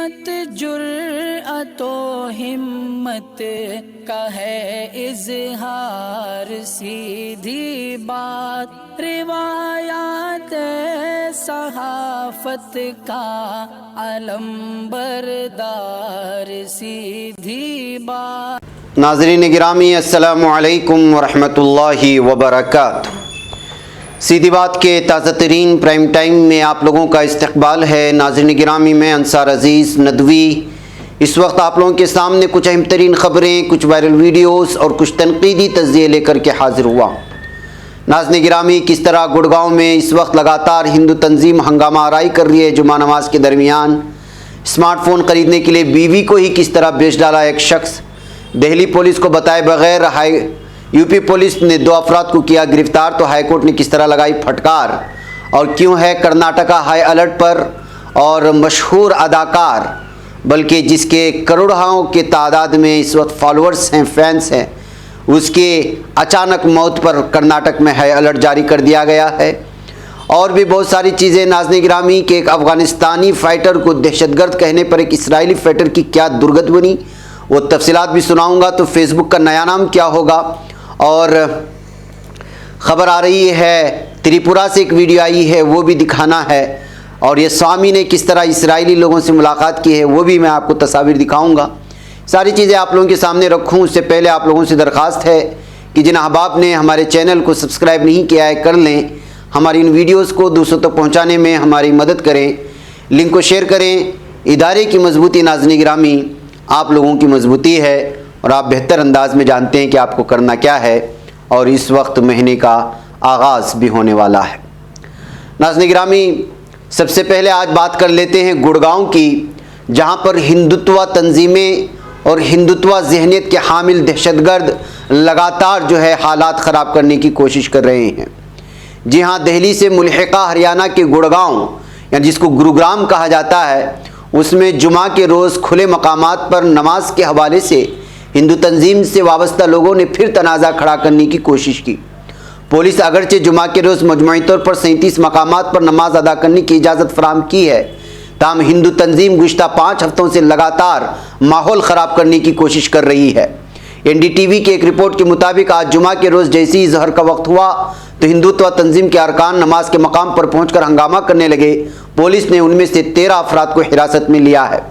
मत जुर्अतो हिम्मत का है इजहार, सीधी बात रिवायात सहाफत का अलम बरदार, सीधी बात। नाज़रीन गिरामी अस्सलामु अलैकुम वरहमतुल्लाहि वबरकातुहू। सीधी बात के ताज़ा तरीन प्राइम टाइम में आप लोगों का इस्तकबाल है। नाज़रीन गिरामी, मैं अंसार अज़ीज़ नदवी इस वक्त आप लोगों के सामने कुछ अहम तरीन ख़बरें, कुछ वायरल वीडियोस और कुछ तनकीदी तज़्ज़िये लेकर के हाज़िर हुआ। नाज़रीन गिरामी, किस तरह गुड़गांव में इस वक्त लगातार हिंदू तंजीम हंगामा आराई कर रही है। जुमा नमाज के दरमियान स्मार्टफ़ोन ख़रीदने के लिए बीवी को ही किस तरह बेच डाला एक शख्स। दिल्ली पुलिस को बताए बगैर यूपी पुलिस ने 2 अफराद को किया गिरफ्तार, तो हाईकोर्ट ने किस तरह लगाई फटकार। और क्यों है कर्नाटका हाई अलर्ट पर, और मशहूर अदाकार बल्कि जिसके करोड़ों के तादाद में इस वक्त फॉलोअर्स हैं, फैंस हैं, उसके अचानक मौत पर कर्नाटक में हाई अलर्ट जारी कर दिया गया है। और भी बहुत सारी चीज़ें। नाज़रीन गिरामी के एक अफ़गानिस्तानी फ़ाइटर को दहशतगर्द कहने पर एक इसराइली फ़ाइटर की क्या दुर्गत बनी, वो तफसीलात भी सुनाऊँगा। तो फेसबुक का नया नाम क्या होगा। और ख़बर आ रही है त्रिपुरा से एक वीडियो आई है, वो भी दिखाना है। और ये स्वामी ने किस तरह इसराइली लोगों से मुलाकात की है, वो भी मैं आपको तस्वीर दिखाऊंगा। सारी चीज़ें आप लोगों के सामने रखूं उससे पहले आप लोगों से दरख्वास्त है कि जिन अहबाब ने हमारे चैनल को सब्सक्राइब नहीं किया है कर लें। हमारी इन वीडियोज़ को दूसरों तक पहुँचाने में हमारी मदद करें, लिंक को शेयर करें। इदारे की मजबूती नाज़रीन गिरामी आप लोगों की मजबूती है, और आप बेहतर अंदाज में जानते हैं कि आपको करना क्या है। और इस वक्त महीने का आगाज़ भी होने वाला है। नाज़रीन गिरामी, सबसे पहले आज बात कर लेते हैं गुड़गांव की, जहां पर हिंदुत्व तंजीमें और हिंदुत्व जहनियत के हामिल दहशतगर्द लगातार जो है हालात ख़राब करने की कोशिश कर रहे हैं। जी हाँ, दिल्ली से मुल्हिका हरियाणा के गुड़गांव, या जिसको गुरुग्राम कहा जाता है, उसमें जुमा के रोज़ खुले मकामात पर नमाज के हवाले से हिंदू तंजीम से वाबस्ता लोगों ने फिर तनाज़ा खड़ा करने की कोशिश की। पुलिस अगरचे जुमा के रोज़ मजमूई तौर पर 37 मकामात पर नमाज अदा करने की इजाज़त फराहम की है, ताहम हिंदू तंजीम गुज़िश्ता 5 हफ्तों से लगातार माहौल ख़राब करने की कोशिश कर रही है। NDTV की एक रिपोर्ट के मुताबिक आज जुमा के रोज़ जैसे ही ज़हर का वक्त हुआ तो हिंदुत्व तंजीम के अरकान नमाज के मकाम पर पहुँच कर हंगामा करने लगे। पुलिस ने उनमें से 13 अफराद को हिरासत में लिया है।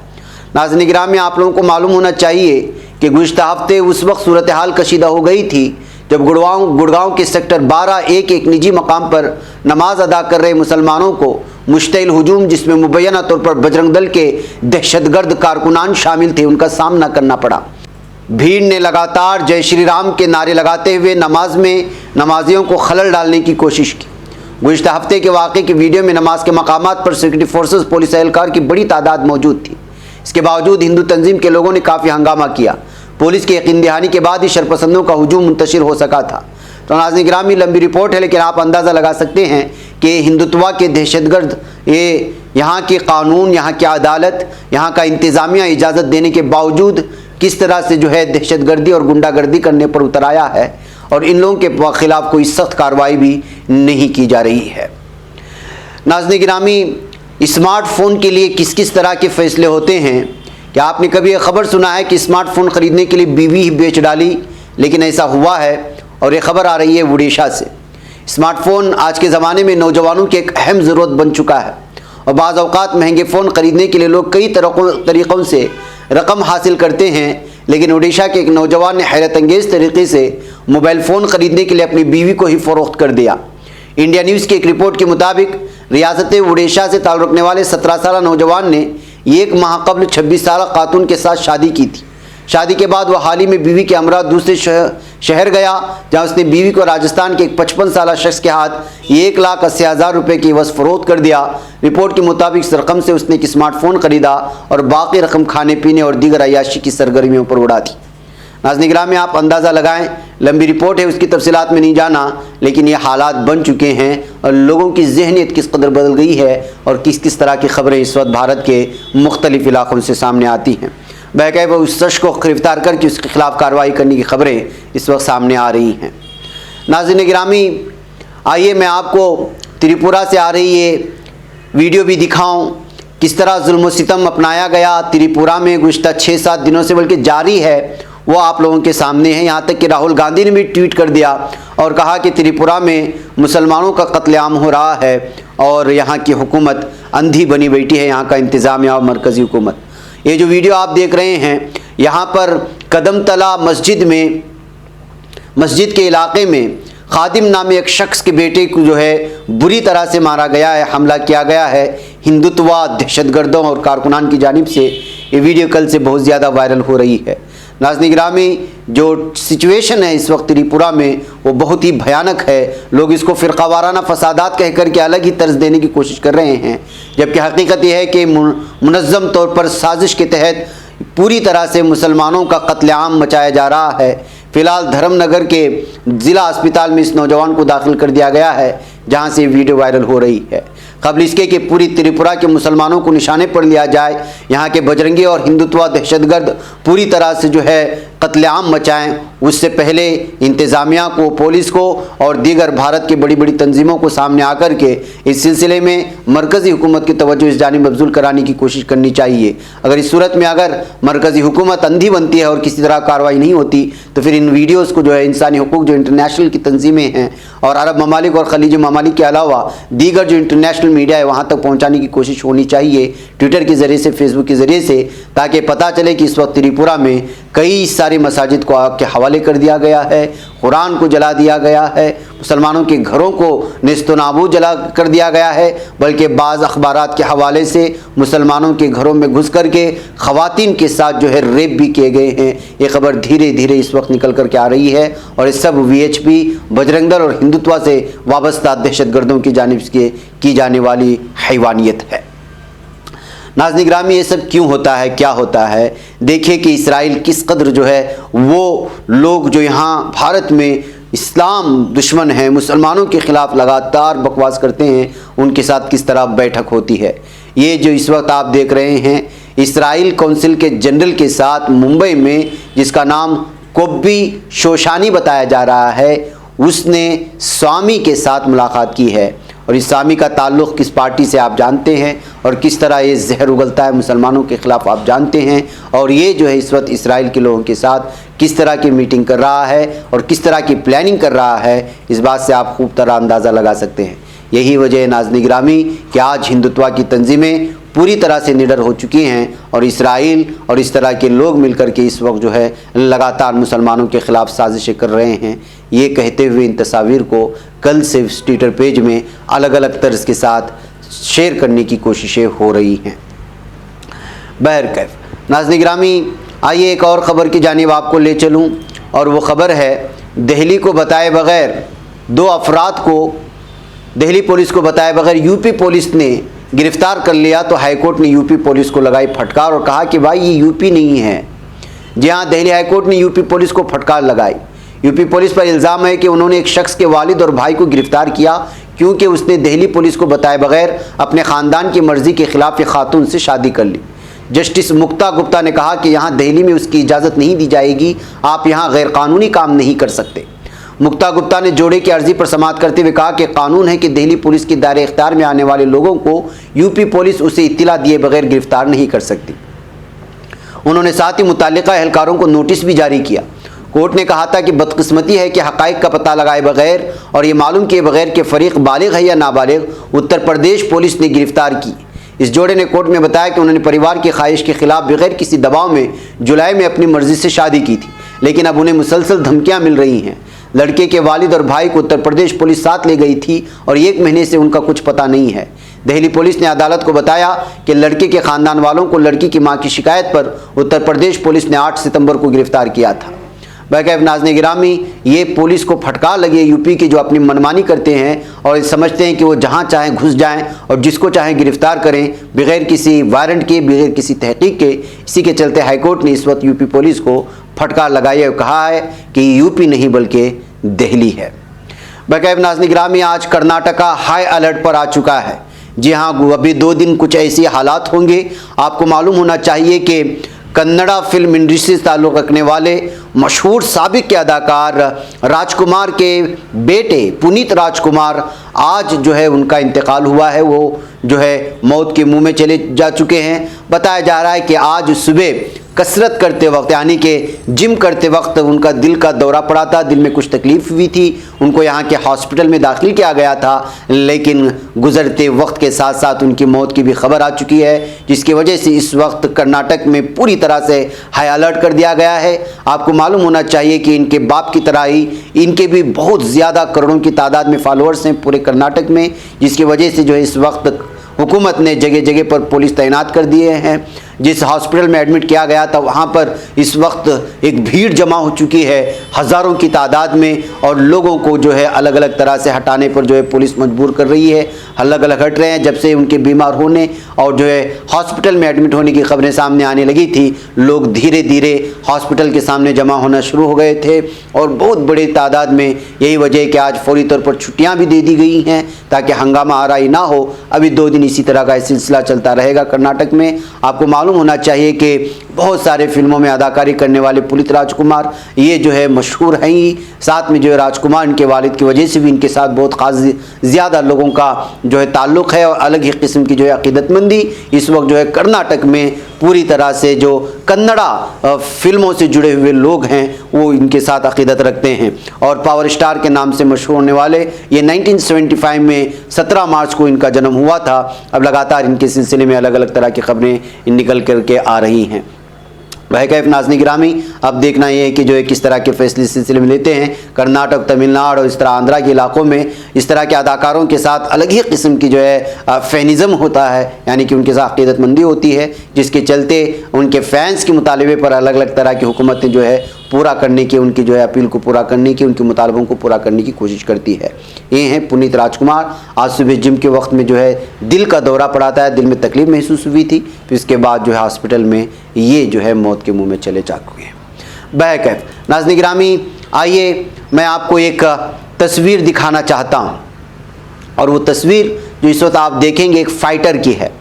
नाज़रीन गिरामी, आप लोगों को मालूम होना चाहिए कि गुज़िश्ता हफ्ते उस वक्त सूरत हाल कशीदा हो गई थी जब गुड़गांव के सेक्टर 12A के एक निजी मकाम पर नमाज अदा कर रहे मुसलमानों को मुश्तइल हुजूम, जिसमें मुबैना तौर पर बजरंग दल के दहशतगर्द कारकुनान शामिल थे, उनका सामना करना पड़ा। भीड़ ने लगातार जय श्री राम के नारे लगाते हुए नमाज में नमाजियों को खलल डालने की कोशिश की। गुज़िश्ता हफ्ते के वाक़े की वीडियो में नमाज के मकामात पर सिक्योरिटी फोर्सेस, पुलिस एहलकार की बड़ी तादाद मौजूद थी। इसके बावजूद हिंदू तंजीम के लोगों ने काफ़ी हंगामा किया। पुलिस के यकीन दहानी के बाद ही शरपसंदों का हुजूम मुंतशिर हो सका था। तो नाज़रीन गिरामी, लंबी रिपोर्ट है, लेकिन आप अंदाज़ा लगा सकते हैं कि हिंदुत्व के दहशतगर्द, ये यहाँ के कानून, यहाँ की अदालत, यहाँ का इंतज़ामिया इजाज़त देने के बावजूद किस तरह से जो है दहशतगर्दी और गुंडागर्दी करने पर उतर आया है, और इन लोगों के ख़िलाफ़ कोई सख्त कार्रवाई भी नहीं की जा रही है। नाज़रीन गिरामी, स्मार्टफ़ोन के लिए किस किस तरह के फ़ैसले होते हैं। क्या आपने कभी यह खबर सुना है कि स्मार्टफ़ोन ख़रीदने के लिए बीवी ही बेच डाली? लेकिन ऐसा हुआ है, और ये खबर आ रही है उड़ीसा से। स्मार्टफ़ोन आज के ज़माने में नौजवानों की एक अहम ज़रूरत बन चुका है, और बाज़ औक़ात महंगे फ़ोन ख़रीदने के लिए लोग कई तरीक़ों से रकम हासिल करते हैं। लेकिन उड़ीसा के एक नौजवान ने हैरत अंगेज़ तरीके से मोबाइल फ़ोन ख़रीदने के लिए अपनी बीवी को ही फ़रोख्त कर दिया। इंडिया न्यूज़ की एक रिपोर्ट के मुताबिक रियासत उड़ीसा से ताल्लुक़ रखने वाले 17 साल नौजवान ने 1 माह कबल 26 साल खातून के साथ शादी की थी। शादी के बाद वह हाल ही में बीवी के हमरा दूसरे शहर गया, जहां उसने बीवी को राजस्थान के एक 55 साल शख्स के हाथ 1,80,000 रुपये की वज़ फ़रोख्त कर दिया। रिपोर्ट के मुताबिक इस रकम से उसने एक स्मार्टफ़ोन ख़रीदा और बाकी रकम खाने पीने और दीगर अय्याशी की सरगर्मियों पर उड़ा दी। नाज़रीन गिरामी, आप अंदाज़ा लगाएं, लंबी रिपोर्ट है, उसकी तफसीलात में नहीं जाना, लेकिन ये हालात बन चुके हैं और लोगों की जहनियत किस कदर बदल गई है, और किस किस तरह की ख़बरें इस वक्त भारत के मुख्तलिफ़ इलाक़ों से सामने आती हैं। बहके वो उस शख्स को गिरफ़्तार करके उसके ख़िलाफ़ कार्रवाई करने की ख़बरें इस वक्त सामने आ रही हैं। नाज़रीन गिरामी, आइए मैं आपको त्रिपुरा से आ रही ये वीडियो भी दिखाऊं किस तरह जुल्म सितम अपनाया गया त्रिपुरा में गुज़िश्ता 6-7 दिनों से बल्कि जारी है, वो आप लोगों के सामने है। यहाँ तक कि राहुल गांधी ने भी ट्वीट कर दिया और कहा कि त्रिपुरा में मुसलमानों का कत्लेआम हो रहा है और यहाँ की हुकूमत अंधी बनी बैठी है, यहाँ का इंतज़ामिया और मरकज़ी हुकूमत। ये जो वीडियो आप देख रहे हैं, यहाँ पर कदमतला मस्जिद के इलाके में खादिम नामे एक शख्स के बेटे को जो है बुरी तरह से मारा गया है, हमला किया गया है हिंदुत्वा दहशतगर्दों और कारकुनान की जानिब से। ये वीडियो कल से बहुत ज़्यादा वायरल हो रही है। नाज़रीन गिरामी, जो सिचुएशन है इस वक्त त्रिपुरा में वो बहुत ही भयानक है। लोग इसको फ़िरक़ावाराना फसादात कह कर के अलग ही तर्ज देने की कोशिश कर रहे हैं, जबकि हकीकत यह है कि मुनज़्ज़म तौर पर साजिश के तहत पूरी तरह से मुसलमानों का कत्लेआम मचाया जा रहा है। फ़िलहाल धर्मनगर के ज़िला अस्पताल में इस नौजवान को दाखिल कर दिया गया है, जहां से वीडियो वायरल हो रही है। कबल इसके कि पूरी त्रिपुरा के मुसलमानों को निशाने पर लिया जाए, यहाँ के बजरंगी और हिंदुत्वा दहशतगर्द पूरी तरह से जो है कत्लेआम मचाएं, उससे पहले इंतज़ामिया को, पुलिस को और दीगर भारत की बड़ी बड़ी तंजीमों को सामने आकर के इस सिलसिले में मरकज़ी हुकूमत की तवज्जो इस जानिब मबज़ूल कराने की कोशिश करनी चाहिए। अगर इस सूरत में अगर मरकज़ी हुकूमत अंधी बनती है और किसी तरह कार्रवाई नहीं होती, तो फिर इन वीडियोज़ को जो है इंसानी हुकूक जो इंटरनेशनल की तंजीमें हैं और अरब ममालिक और खलीजी ममालिक के अलावा दीगर जो इंटरनेशनल मीडिया है वहाँ तक पहुँचाने की कोशिश होनी चाहिए, ट्विटर के ज़रिए से, फेसबुक के ज़रिए से, ताकि पता चले कि इस वक्त त्रिपुरा में कई सारी मसाजिद को आग के हवाले कर दिया गया है, कुरान को जला दिया गया है, मुसलमानों के घरों को नेस्तनाबूद जला कर दिया गया है, बल्कि बाज़ अखबारात के हवाले से मुसलमानों के घरों में घुस कर के ख़वातीन के साथ जो है रेप भी किए गए हैं। ये खबर धीरे धीरे इस वक्त निकल कर के आ रही है और ये सब VHP, बजरंग दल और हिंदुत्वा से वाबस्ता दहशतगर्दों की जानिब से की जाने वाली हैवानियत है। नाज़रीन गिरामी, ये सब क्यों होता है, क्या होता है? देखिए कि इसराइल किस कदर जो है वो लोग जो यहाँ भारत में इस्लाम दुश्मन हैं, मुसलमानों के ख़िलाफ़ लगातार बकवास करते हैं, उनके साथ किस तरह बैठक होती है। ये जो इस वक्त आप देख रहे हैं, इसराइल कौंसिल के जनरल के साथ मुंबई में, जिसका नाम कोब्बी शोशानी बताया जा रहा है, उसने स्वामी के साथ मुलाकात की है। और इस स्वामी का ताल्लुक़ किस पार्टी से आप जानते हैं और किस तरह ये जहर उगलता है मुसलमानों के ख़िलाफ़ आप जानते हैं। और ये जो है इस वक्त इसराइल के लोगों के साथ किस तरह की मीटिंग कर रहा है और किस तरह की प्लानिंग कर रहा है, इस बात से आप खूब तरह अंदाज़ा लगा सकते हैं। यही वजह है नाज़रीन गिरामी कि आज हिंदुत्वा की तंजीमें पूरी तरह से निडर हो चुकी हैं और इसराइल और इस तरह के लोग मिलकर के इस वक्त जो है लगातार मुसलमानों के ख़िलाफ़ साजिशें कर रहे हैं। ये कहते हुए इन तस्वीर को कल से ट्विटर पेज में अलग अलग तर्ज के साथ शेयर करने की कोशिशें हो रही हैं। बहरकैफ नाज़रीन गिरामी, आइए एक और ख़बर की जानिब आपको ले चलूँ और वो ख़बर है दिल्ली को बताए बग़ैर 2 अफराद को, दिल्ली पुलिस को बताए बग़ैर यूपी पुलिस ने गिरफ़्तार कर लिया। तो हाईकोर्ट ने यूपी पुलिस को लगाई फटकार और कहा कि भाई ये यूपी नहीं है। जी हाँ, दिल्ली हाईकोर्ट ने यूपी पुलिस को फटकार लगाई। यूपी पुलिस पर इल्ज़ाम है कि उन्होंने एक शख्स के वालिद और भाई को गिरफ़्तार किया क्योंकि उसने दिल्ली पुलिस को बताए बग़ैर अपने ख़ानदान की मर्ज़ी के ख़िलाफ़ एक खातून से शादी कर ली। जस्टिस मुक्ता गुप्ता ने कहा कि यहाँ दिल्ली में उसकी इजाज़त नहीं दी जाएगी, आप यहाँ गैरकानूनी काम नहीं कर सकते। मुक्ता गुप्ता ने जोड़े की अर्जी पर समाअत करते हुए कहा कि कानून है कि दिल्ली पुलिस के दायरे इख्तियार में आने वाले लोगों को यूपी पुलिस उसे इत्तला दिए बगैर गिरफ्तार नहीं कर सकती। उन्होंने साथ ही मुतल्लिका एहलकारों को नोटिस भी जारी किया। कोर्ट ने कहा था कि बदकिस्मती है कि हक़ाइक़ का पता लगाए बगैर और ये मालूम किए बगैर कि फ़रीक बालिग है या नाबालिग उत्तर प्रदेश पुलिस ने गिरफ्तार की। इस जोड़े ने कोर्ट में बताया कि उन्होंने परिवार की ख्वाहिश के खिलाफ बगैर किसी दबाव में जुलाई में अपनी मर्ज़ी से शादी की थी, लेकिन अब उन्हें मुसलसल धमकियाँ मिल रही हैं। लड़के के वालिद और भाई को उत्तर प्रदेश पुलिस साथ ले गई थी और 1 महीने से उनका कुछ पता नहीं है। दिल्ली पुलिस ने अदालत को बताया कि लड़के के ख़ानदान वालों को लड़की की मां की शिकायत पर उत्तर प्रदेश पुलिस ने 8 सितंबर को गिरफ्तार किया था। बैकैफ नाज़रीन गिरामी, ये पुलिस को फटकार लगी है यूपी की, जो अपनी मनमानी करते हैं और समझते हैं कि वो जहाँ चाहें घुस जाएं और जिसको चाहें गिरफ्तार करें बगैर किसी वारंट के, बगैर किसी तहकीक के। इसी के चलते हाईकोर्ट ने इस वक्त यूपी पुलिस को फटकार लगाई है और कहा है कि यूपी नहीं बल्कि दिल्ली है। बैकैफ नाज़रीन गिरामी, आज कर्नाटका हाई अलर्ट पर आ चुका है। जी हाँ, अभी 2 दिन कुछ ऐसे हालात होंगे। आपको मालूम होना चाहिए कि कन्नड़ा फिल्म इंडस्ट्री से ताल्लुक़ रखने वाले मशहूर साबिक के अदाकार राजकुमार के बेटे पुनीत राजकुमार आज जो है उनका इंतकाल हुआ है। वो जो है मौत के मुंह में चले जा चुके हैं। बताया जा रहा है कि आज सुबह कसरत करते वक्त यानी कि जिम करते वक्त उनका दिल का दौरा पड़ा था, दिल में कुछ तकलीफ हुई थी, उनको यहाँ के हॉस्पिटल में दाखिल किया गया था, लेकिन गुजरते वक्त के साथ साथ उनकी मौत की भी खबर आ चुकी है, जिसकी वजह से इस वक्त कर्नाटक में पूरी तरह से हाई अलर्ट कर दिया गया है। आपको मालूम होना चाहिए कि इनके बाप की तरह ही इनके भी बहुत ज़्यादा करोड़ों की तादाद में फॉलोअर्स हैं पूरे कर्नाटक में, जिसकी वजह से जो है इस वक्त हुकूमत ने जगह जगह पर पुलिस तैनात कर दिए हैं। जिस हॉस्पिटल में एडमिट किया गया था वहाँ पर इस वक्त एक भीड़ जमा हो चुकी है हज़ारों की तादाद में, और लोगों को जो है अलग अलग तरह से हटाने पर जो है पुलिस मजबूर कर रही है। अलग अलग हट रहे हैं। जब से उनके बीमार होने और जो है हॉस्पिटल में एडमिट होने की खबरें सामने आने लगी थी, लोग धीरे धीरे हॉस्पिटल के सामने जमा होना शुरू हो गए थे, और बहुत बड़ी तादाद में यही वजह है कि आज फौरी तौर पर छुट्टियाँ भी दे दी गई हैं ताकि हंगामा आराई ना हो। अभी 2 दिन इसी तरह का सिलसिला चलता रहेगा कर्नाटक में। आपको मालूम होना चाहिए कि बहुत सारे फिल्मों में अदाकारी करने वाले पुनीत राजकुमार ये जो है मशहूर हैं ही, साथ में जो है राजकुमार इनके वालिद की वजह से भी इनके साथ बहुत खास ज़्यादा लोगों का जो है ताल्लुक़ है, और अलग ही किस्म की जो है अक़ीदतमंदी इस वक्त जो है कर्नाटक में पूरी तरह से जो कन्नड़ा फिल्मों से जुड़े हुए लोग हैं वो इनके साथ अक़ीदत रखते हैं। और पावर स्टार के नाम से मशहूर होने वाले ये 1975 में 17 मार्च को इनका जन्म हुआ था। अब लगातार इनके सिलसिले में अलग अलग तरह की खबरें निकल करके आ रही हैं। वह कैफ नाज़रीन गिरामी, अब देखना ये है कि जो है किस तरह के फैसले सिलसिले में लेते हैं। कर्नाटक, तमिलनाडु और इस तरह आंध्रा के इलाकों में इस तरह के अदाकारों के साथ अलग ही किस्म की जो है फैनिज़म होता है, यानी कि उनके साथ अक़ीदतमंदी होती है, जिसके चलते उनके फैंस के मुतालबे पर अलग अलग तरह की हुकूमतें जो है पूरा करने की, उनकी जो है अपील को पूरा करने की, उनके मुतालबों को पूरा करने की कोशिश करती है। ये हैं पुनीत राजकुमार। आज सुबह जिम के वक्त में जो है दिल का दौरा पड़ा था, दिल में तकलीफ महसूस हुई थी, फिर इसके बाद जो है हॉस्पिटल में ये जो है मौत के मुंह में चले जा चुके हैं। बहरकैफ नाज़रीन गिरामी, आइए मैं आपको एक तस्वीर दिखाना चाहता हूँ, और वो तस्वीर जो इस वक्त आप देखेंगे एक फ़ाइटर की है।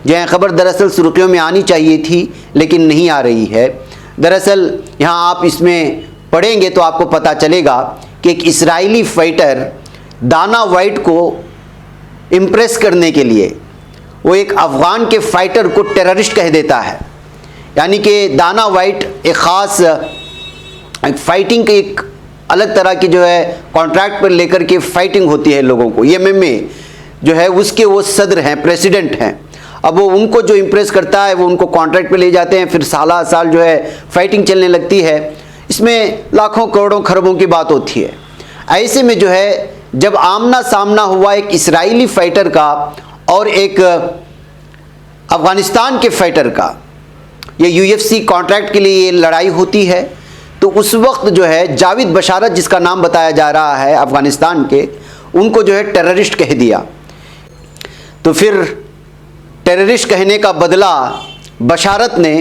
यह खबर दरअसल सुर्खियों में आनी चाहिए थी लेकिन नहीं आ रही है। दरअसल यहाँ आप इसमें पढ़ेंगे तो आपको पता चलेगा कि एक इजरायली फ़ाइटर दाना वाइट को इम्प्रेस करने के लिए वो एक अफ़गान के फ़ाइटर को टेररिस्ट कह देता है। यानी कि दाना वाइट एक ख़ास एक फ़ाइटिंग की एक अलग तरह की जो है कॉन्ट्रैक्ट पर लेकर के फ़ाइटिंग होती है लोगों को। MMA जो है उसके वो सदर हैं, प्रेसिडेंट हैं। अब वो उनको जो इम्प्रेस करता है वो उनको कॉन्ट्रैक्ट पे ले जाते हैं, फिर साल साल जो है फाइटिंग चलने लगती है। इसमें लाखों करोड़ों खरबों की बात होती है। ऐसे में जो है जब आमना सामना हुआ एक इजरायली फ़ाइटर का और एक अफ़गानिस्तान के फ़ाइटर का, ये UFC कॉन्ट्रैक्ट के लिए ये लड़ाई होती है, तो उस वक्त जो है जावेद बशारत जिसका नाम बताया जा रहा है अफ़गानिस्तान के, उनको जो है टेररिस्ट कह दिया। तो फिर टेररिस्ट कहने का बदला बशारत ने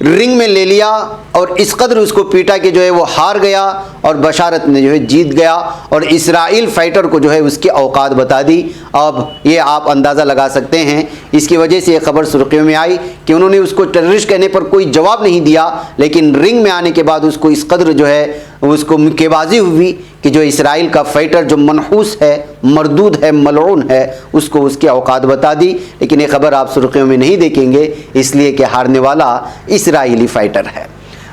रिंग में ले लिया और इस कदर उसको पीटा कि जो है वो हार गया और बशारत ने जो है जीत गया, और इसराइल फ़ाइटर को जो है उसकी औकात बता दी। अब ये आप अंदाज़ा लगा सकते हैं, इसकी वजह से ये खबर सुर्खियों में आई कि उन्होंने उसको टेररिस्ट कहने पर कोई जवाब नहीं दिया, लेकिन रिंग में आने के बाद उसको इस कदर जो है उसको मुक्केबाजी हुई कि जो इसराइल का फ़ाइटर जो मनहूस है, मरदूद है, मलऊन है, उसको उसकी औकात बता दी। लेकिन ये खबर आप सुर्खियों में नहीं देखेंगे, इसलिए कि हारने वाला इसराइली फ़ाइटर है।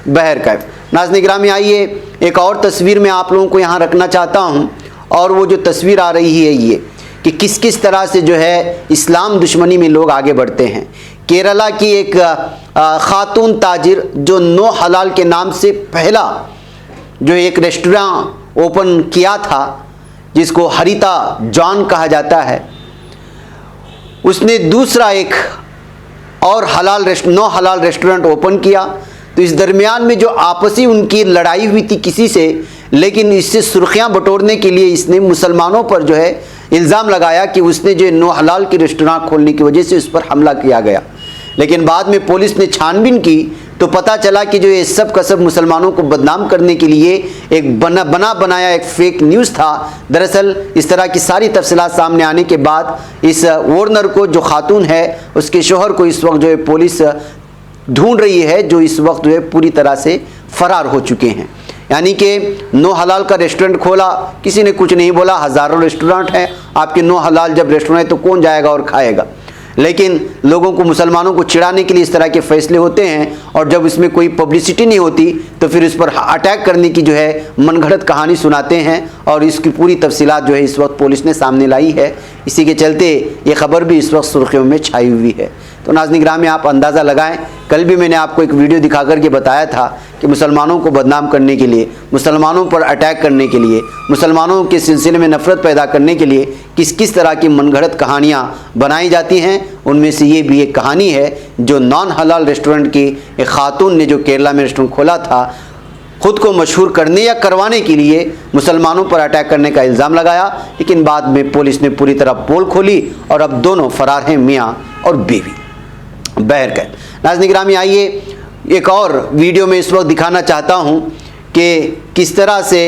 बहरकैफ नाज़रीन गिरामी, आइए एक और तस्वीर मैं आप लोगों को यहाँ रखना चाहता हूँ, और वो जो तस्वीर आ रही है ये कि किस किस तरह से जो है इस्लाम दुश्मनी में लोग आगे बढ़ते हैं। केरला की एक खातून ताजिर जो नो हलाल के नाम से पहला जो एक रेस्टोरेंट ओपन किया था, जिसको हरिता जॉन कहा जाता है, उसने दूसरा एक और नो हलाल रेस्टोरेंट ओपन किया। तो इस दरमियान में जो आपसी उनकी लड़ाई हुई थी किसी से, लेकिन इससे सुर्खियां बटोरने के लिए इसने मुसलमानों पर जो है इल्ज़ाम लगाया कि उसने जो नो हलाल की रेस्टोरेंट खोलने की वजह से उस पर हमला किया गया। लेकिन बाद में पुलिस ने छानबीन की तो पता चला कि जो ये सब का सब मुसलमानों को बदनाम करने के लिए एक बनाया एक फेक न्यूज़ था। दरअसल इस तरह की सारी तफसीलात सामने आने के बाद इस ओनर को, जो खातून है, उसके शोहर को इस वक्त जो है पुलिस ढूंढ रही है, जो इस वक्त जो है पूरी तरह से फरार हो चुके हैं। यानी कि नो हलाल का रेस्टोरेंट खोला, किसी ने कुछ नहीं बोला, हज़ारों रेस्टोरेंट हैं आपके नो हलाल जब रेस्टोरेंट है तो कौन जाएगा और खाएगा। लेकिन लोगों को, मुसलमानों को चिढ़ाने के लिए इस तरह के फैसले होते हैं, और जब इसमें कोई पब्लिसिटी नहीं होती तो फिर इस पर अटैक करने की जो है मनगढ़ंत कहानी सुनाते हैं। और इसकी पूरी तफसीलात जो है इस वक्त पुलिस ने सामने लाई है। इसी के चलते ये खबर भी इस वक्त सुर्खियों में छाई हुई है। तो नाज़रीन गिरामी, आप अंदाज़ा लगाएं, कल भी मैंने आपको एक वीडियो दिखा करके बताया था कि मुसलमानों को बदनाम करने के लिए, मुसलमानों पर अटैक करने के लिए, मुसलमानों के सिलसिले में नफ़रत पैदा करने के लिए किस किस तरह की मनगढ़ंत कहानियाँ बनाई जाती हैं। उनमें से ये भी एक कहानी है जो नॉन हलाल रेस्टोरेंट की एक खातून ने, जो केरला में रेस्टोरेंट खोला था, ख़ुद को मशहूर करने या करवाने के लिए मुसलमानों पर अटैक करने का इल्ज़ाम लगाया। लेकिन बाद में पुलिस ने पूरी तरह पोल खोली और अब दोनों फरार हैं, मियाँ और बीवी। बहरकैफ नाज़रीन गिरामी, आइए एक और वीडियो में इस वक्त दिखाना चाहता हूं कि किस तरह से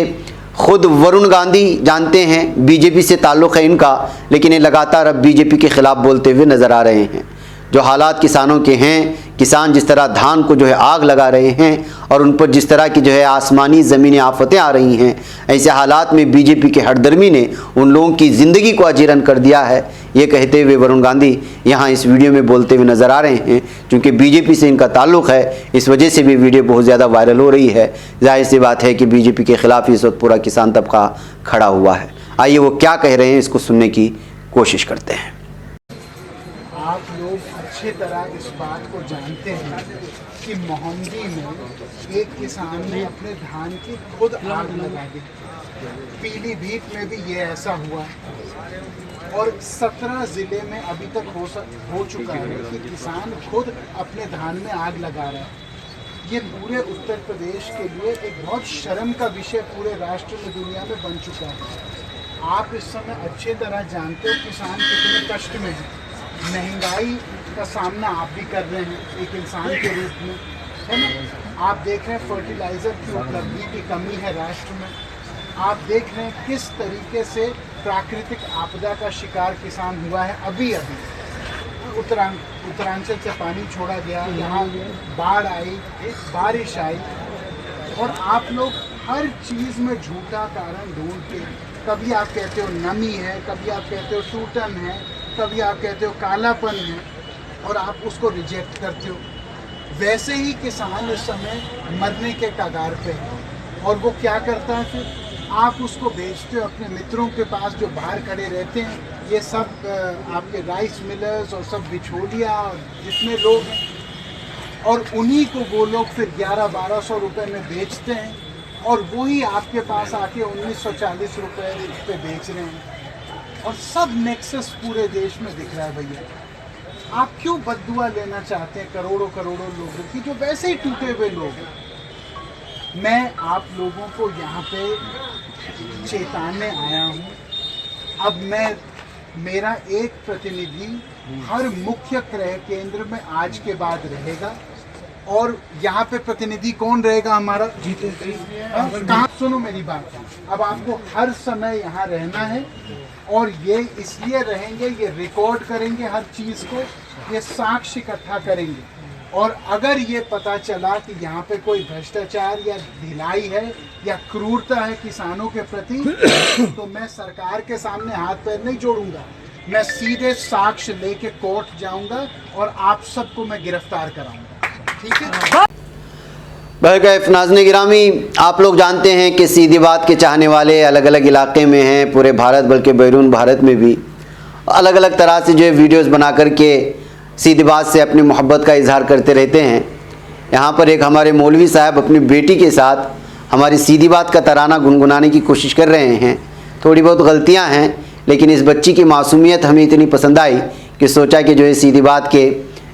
ख़ुद वरुण गांधी जानते हैं, बीजेपी से ताल्लुक़ है इनका, लेकिन ये लगातार अब बीजेपी के ख़िलाफ़ बोलते हुए नज़र आ रहे हैं। जो हालात किसानों के हैं, किसान जिस तरह धान को जो है आग लगा रहे हैं और उन पर जिस तरह की जो है आसमानी ज़मीनी आफतें आ रही हैं, ऐसे हालात में बीजेपी के हरदर्मी ने उन लोगों की ज़िंदगी को अजीरन कर दिया है। ये कहते हुए वरुण गांधी यहाँ इस वीडियो में बोलते हुए नज़र आ रहे हैं। क्योंकि बीजेपी से इनका ताल्लुक़ है, इस वजह से भी वीडियो बहुत ज़्यादा वायरल हो रही है। जाहिर सी बात है कि बीजेपी के ख़िलाफ़ इस वक्त पूरा किसान तबका खड़ा हुआ है। आइए वो क्या कह रहे हैं, इसको सुनने की कोशिश करते हैं। आप लोग अच्छी तरह इस बात को जानते हैं कि मोहम्मदी में एक किसान ने अपने धान की खुद आग लगा दी। पीलीभीत में भी ये ऐसा हुआ और 17 ज़िले में अभी तक हो चुका है कि किसान खुद अपने धान में आग लगा रहा है। ये पूरे उत्तर प्रदेश के लिए एक बहुत शर्म का विषय पूरे राष्ट्र में, दुनिया में बन चुका है। आप इस समय अच्छी तरह जानते हो किसान कितने कष्ट में है। महंगाई का सामना आप भी कर रहे हैं एक इंसान के रूप में, है ना। आप देख रहे हैं फर्टिलाइज़र की उपलब्धि की कमी है राष्ट्र में। आप देख रहे हैं किस तरीके से प्राकृतिक आपदा का शिकार किसान हुआ है। अभी उत्तरांचल से पानी छोड़ा गया, यहाँ बाढ़ आई, बारिश आई, और आप लोग हर चीज़ में झूठा कारण ढूंढ के, कभी आप कहते हो नमी है, कभी आप कहते हो टूटन है, कभी आप कहते हो कालापन है, और आप उसको रिजेक्ट करते हो। वैसे ही किसान इस समय मरने के कगार पे है, और वो क्या करता है फिर, आप उसको बेचते हो अपने मित्रों के पास जो बाहर खड़े रहते हैं। ये सब आपके राइस मिलर्स और सब बिचौलिया और जितने लोग हैं, और उन्हीं को वो लोग फिर 1100-1200 रुपये में बेचते हैं, और वही आपके पास आके 1940 रुपये पे बेच रहे हैं। और सब नेक्सस पूरे देश में दिख रहा है। भैया, आप क्यों बद्दुआ लेना चाहते हैं करोड़ों करोड़ों लोगों की जो वैसे ही टूटे हुए लोग हैं। मैं आप लोगों को यहाँ पे चेताने आया हूँ। अब मेरा एक प्रतिनिधि हर मुख्य क्रय केंद्र में आज के बाद रहेगा, और यहाँ पे प्रतिनिधि कौन रहेगा हमारा, जीतेंद्र जी। कहाँ, सुनो मेरी बात, अब आपको हर समय यहाँ रहना है, और ये इसलिए रहेंगे, ये रिकॉर्ड करेंगे हर चीज़ को, ये साक्ष्य इकट्ठा करेंगे, और अगर ये पता चला कि यहाँ पे कोई भ्रष्टाचार या ढिलाई है या क्रूरता है किसानों के प्रति, तो मैं सरकार के सामने हाथ पैर नहीं जोड़ूंगा, मैं सीधे साक्ष्य लेके कोर्ट जाऊंगा और आप सबको मैं गिरफ्तार कराऊंगा। ठीक है। बहरकैफ नाज़रीन गिरामी, आप लोग जानते हैं कि सीधी बात के चाहने वाले अलग अलग इलाके में हैं, पूरे भारत बल्कि बैरून भारत में भी अलग अलग तरह से जो है वीडियोज़ बना करके सीधी बात से अपनी मोहब्बत का इजहार करते रहते हैं। यहाँ पर एक हमारे मौलवी साहब अपनी बेटी के साथ हमारी सीधी बात का तराना गुनगुनाने की कोशिश कर रहे हैं। थोड़ी बहुत गलतियाँ हैं, लेकिन इस बच्ची की मासूमियत हमें इतनी पसंद आई कि सोचा कि जो है सीधी बात के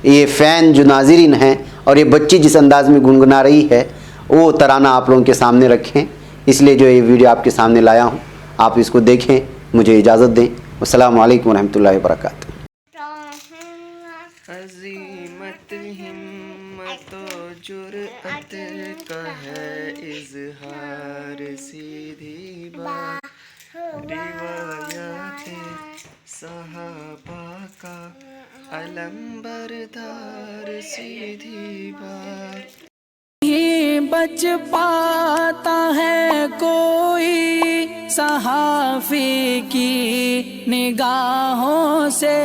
ये फ़ैन जो नाज़रीन हैं और ये बच्ची जिस अंदाज़ में गुनगुना रही है वो तराना आप लोगों के सामने रखें, इसलिए जो ये वीडियो आपके सामने लाया हूँ। आप इसको देखें, मुझे इजाज़त दें। अस्सलामु अलैकुम रहमतुल्लाहि व बरकातहू। अज़ीमत हिम्मत जुर्अत का है इज़हार, सीधी बात रिवायत सहाबा का अलम बरदार, सीधी बात। ही बच पाता है कोई सहाफी की निगाहों से,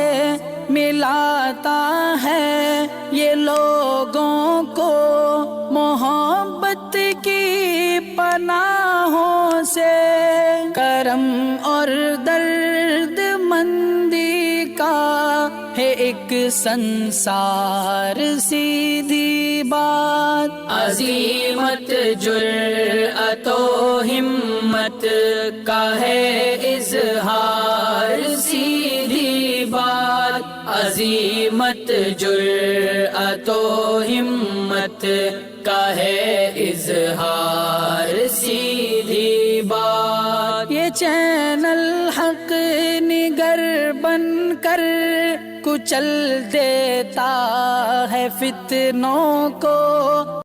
मिलाता है ये लोगों को मोहब्बत की पनाहों से। करम और दर्द मंदी का है एक संसार, सीधी बात। अजीमत जुर्अतो हिम्मत का है इजहार, सीधी बात। अजीमत जुर्अतो हिम्मत का है इजहार, सीधी बात। ये चैनल हक निगर बनकर कुचल देता है फितनों को,